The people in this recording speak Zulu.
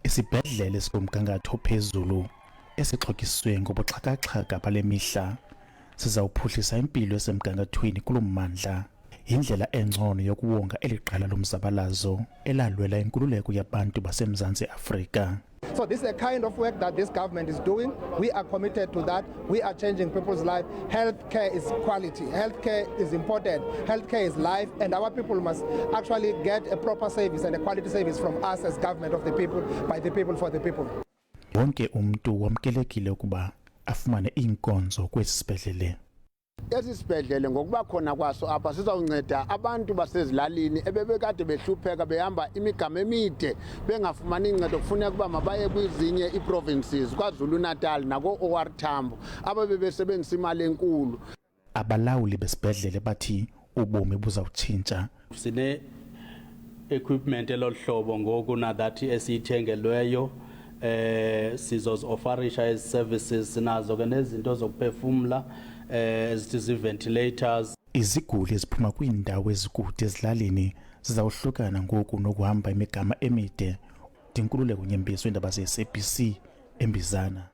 Isibhedlele sikumgangatho ophezulu esixhotyiswe ngobuxhakaxhaka bale mihla sizawuphuhlisa impilo esemgangathweni kulo mmandla. Indlela engcono yokuwonga eliqala lomzabalazo elalwela inkululeko yabantu baseMzantsi Afrika. So this is a kind of work that this government is doing. We are committed to that. We are changing people's life. Healthcare is quality. Healthcare is important. Healthcare is life, and our people must actually get a proper service and a quality service from us as government of the people, by the people, for the people. Wonke umntu wamkelekile ukuba afumane iinkonzo kwesi sibhedlele. Esi sibhedlele ngokuba khona kwaso apha sizawunceda abantu basezilalini ebebekade behlupheka behamba imigama emide bengafumani incedo kufuneka ukuba mabaye kwezinye iiprovinces kwaZulu Natal nako OR Tambo ababebesebenzisa imali enkulu. Abalawuli besibhedlele bathi ubomi buzawutshintsha. Sine equipment elohlobo ngoku nadathi esithengelweyo sizozofarisha ezi services sinazo ke nezinto zokuphefumla ezithi ventilators. Iziguli eziphuma kwiindawo ezikude ezilalini zizawuhlukana ngoku nokuhamba imigama emide. Dinkululeko Nyembiso, iindaba ze-SABC, eMbizana.